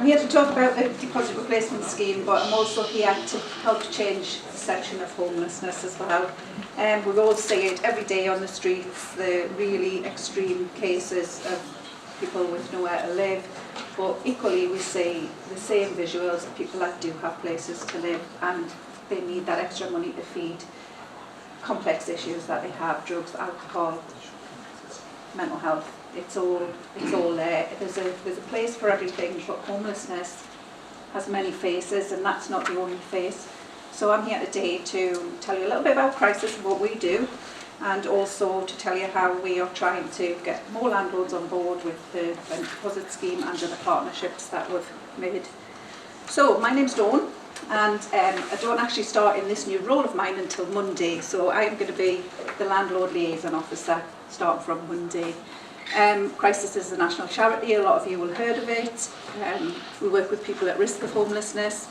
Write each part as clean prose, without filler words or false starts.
I'm here to talk about the deposit replacement scheme, but I'm also here to help change the section of homelessness as well. We all see it every day on the streets, the really extreme cases of people with nowhere to live, but equally we see the same visuals of people that do have places to live and they need that extra money to feed complex issues that they have: drugs, alcohol, mental health. It's all there. There's a place for everything, but homelessness has many faces, and that's not the only face. So I'm here today to tell you a little bit about Crisis and what we do, and also to tell you how we are trying to get more landlords on board with the rent deposit scheme and the partnerships that we've made. So my name's Dawn, and I don't actually start in this new role of mine until Monday, so I'm going to be the landlord liaison officer starting from Monday. Crisis is a national charity, a lot of you will have heard of it. We work with people at risk of homelessness,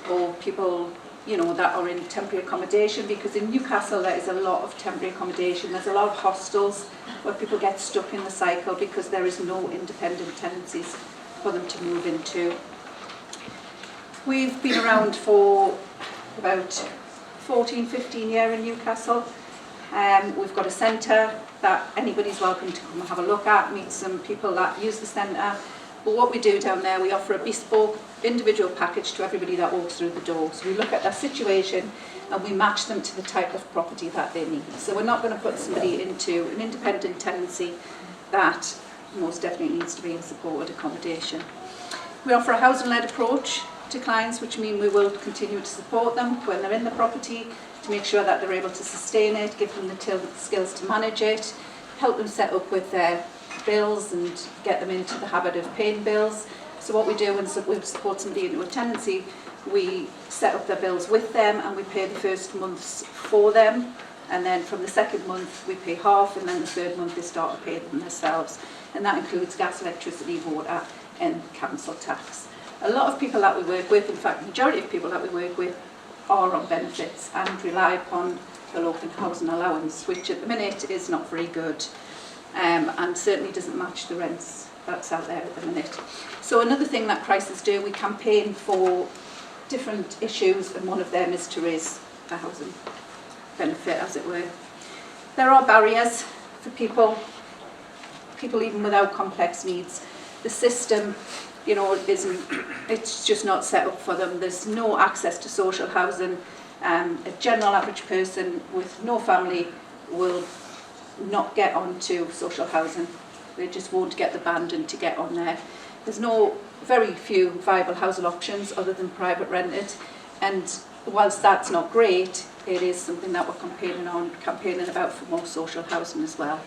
or people that are in temporary accommodation, because in Newcastle there is a lot of temporary accommodation. There's a lot of hostels where people get stuck in the cycle because there is no independent tenancies for them to move into. We've been around for about 14-15 years in Newcastle. We've got a centre that anybody's welcome to come and have a look at, meet some people that use the centre. But what we do down there, we offer a bespoke individual package to everybody that walks through the door. So we look at their situation and we match them to the type of property that they need. So we're not going to put somebody into an independent tenancy that most definitely needs to be in supported accommodation. We offer a housing-led approach to clients, which means we will continue to support them when they're in the property, to make sure that they're able to sustain it, give them the skills to manage it, help them set up with their bills and get them into the habit of paying bills. So what we do when we support somebody into a tenancy, we set up their bills with them and we pay the first months for them, and then from the second month we pay half, and then the third month they start to pay them themselves, and that includes gas, electricity, water and council tax. A lot of people that we work with, in fact the majority of people that we work with, are on benefits and rely upon the local housing allowance, which at the minute is not very good, and certainly doesn't match the rents that's out there at the minute. So another thing that Crisis do, we campaign for different issues, and one of them is to raise the housing benefit, as it were. There are barriers for people even without complex needs. The system it's just not set up for them. There's no access to social housing. A general average person with no family will not get onto social housing. They just won't get the banding to get on there. There's very few viable housing options other than private rented, and whilst that's not great, it is something that we're campaigning about for more social housing as well.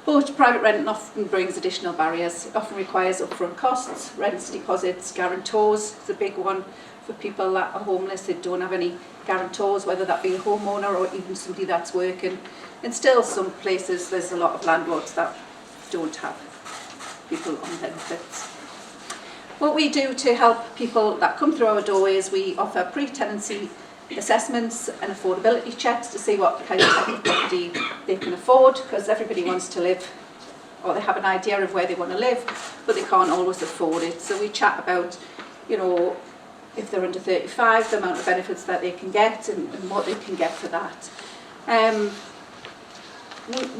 But private renting often brings additional barriers. It often requires upfront costs, rents, deposits, guarantors. It's a big one for people that are homeless. They don't have any guarantors, whether that be a homeowner or even somebody that's working. And still some places there's a lot of landlords that don't have people on benefits. What we do to help people that come through our door is we offer pre-tenancy assessments and affordability checks to see what kind of type of property they can afford, because everybody wants to live, or they have an idea of where they want to live, but they can't always afford it. So we chat about, if they're under 35, the amount of benefits that they can get and what they can get for that.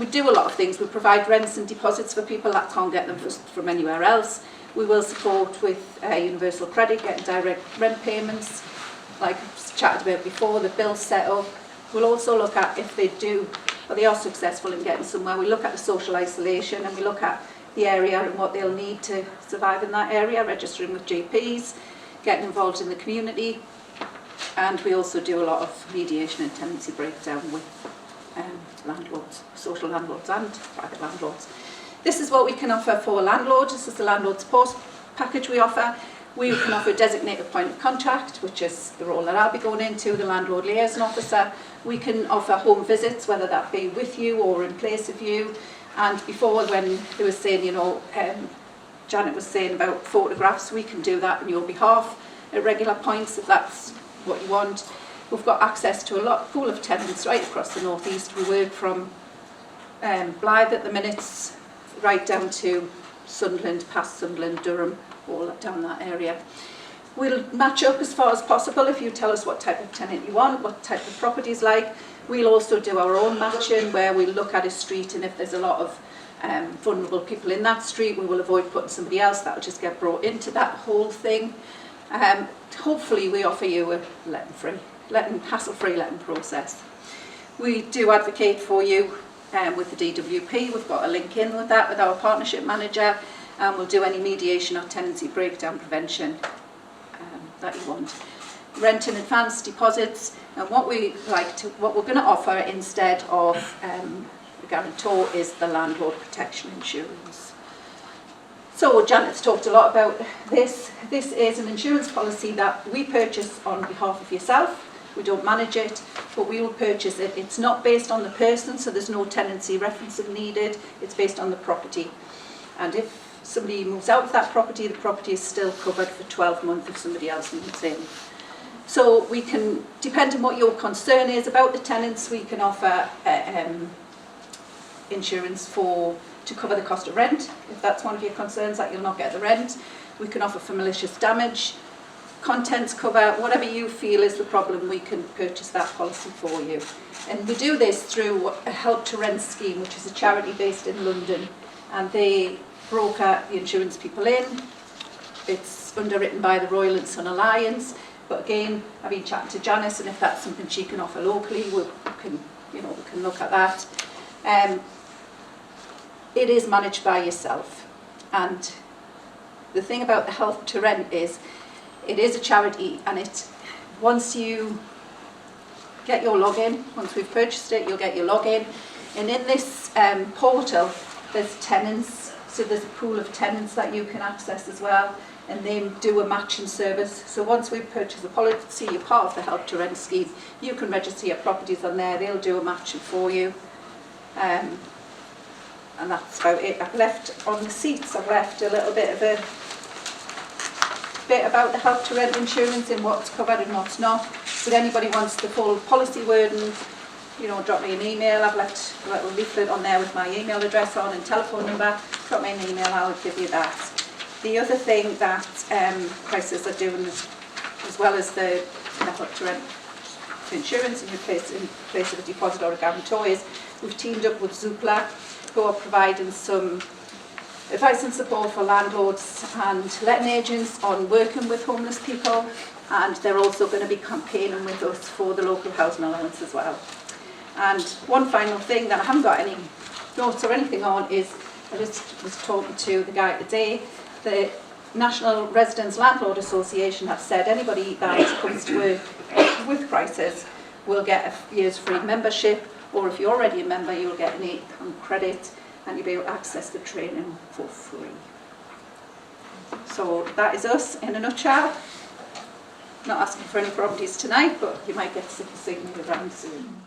We do a lot of things. We provide rents and deposits for people that can't get them from anywhere else. We will support with universal credit, getting direct rent payments, like I've chatted about before, the bill set up. We'll also look at if they are successful in getting somewhere, we look at the social isolation, and we look at the area and what they'll need to survive in that area, registering with GPs, getting involved in the community, and we also do a lot of mediation and tenancy breakdown with landlords, social landlords and private landlords. This is what we can offer for landlords. This is the landlord support package we offer. We can offer a designated point of contact, which is the role that I'll be going into, the landlord liaison officer. We can offer home visits, whether that be with you or in place of you. And before, when they were saying, Janet was saying about photographs, we can do that on your behalf at regular points if that's what you want. We've got access to a pool of tenants right across the North East. We work from Blythe at the minute, right down to Sunderland, past Sunderland, Durham, all down that area. We'll match up as far as possible if you tell us what type of tenant you want, what type of properties like. We'll also do our own matching where we look at a street, and if there's a lot of vulnerable people in that street, we will avoid putting somebody else that will just get brought into that whole thing. Hopefully we offer you a hassle-free letting process. We do advocate for you with the DWP. We've got a link in with that with our partnership manager, and we'll do any mediation or tenancy breakdown prevention that you want. Rent in advance deposits, and what we're going to offer instead of the guarantor is the landlord protection insurance. So Janet's talked a lot about this. This is an insurance policy that we purchase on behalf of yourself. We don't manage it, but we will purchase it. It's not based on the person, so there's no tenancy referencing needed. It's based on the property. And if somebody moves out of that property, the property is still covered for 12 months if somebody else moves in. So we can, depending on what your concern is about the tenants, we can offer insurance to cover the cost of rent, if that's one of your concerns, that you'll not get the rent. We can offer for malicious damage, contents cover, whatever you feel is the problem, we can purchase that policy for you. And we do this through a Help to Rent scheme, which is a charity based in London, and they broker the insurance people in. It's underwritten by the Royal and Son Alliance, but again, I've been chatting to Janice, and if that's something she can offer locally, we can look at that. It is managed by yourself, and the thing about the Help to Rent is it is a charity, and once you get your login, once we've purchased it, you'll get your login, and in this portal there's tenants, so there's a pool of tenants that you can access as well, and they do a matching service. So once we've purchased the policy, you're part of the Help to Rent scheme, you can register your properties on there, they'll do a matching for you. And that's about it. I've left on the seats, I've left a little bit of a bit about the Help to Rent insurance and what's covered and what's not. If anybody wants the full policy wording, drop me an email. I've left a little leaflet on there with my email address on and telephone number. Drop me an email, I'll give you that. The other thing that prices are doing, as well as the Help to Rent insurance in place of a deposit or a guarantor, is we've teamed up with Zoopla, who are providing some advice and support for landlords and letting agents on working with homeless people, and they're also going to be campaigning with us for the local housing allowance as well. And one final thing that I haven't got any notes or anything on is, I just was talking to the guy today, the National Residents Landlord Association have said anybody that comes to work with Crisis will get a year's free membership, or if you're already a member, you'll get an £8 credit, and you'll be able to access the training for free. So that is us in a nutshell. Not asking for any properties tonight, but you might get sick of seeing me around soon.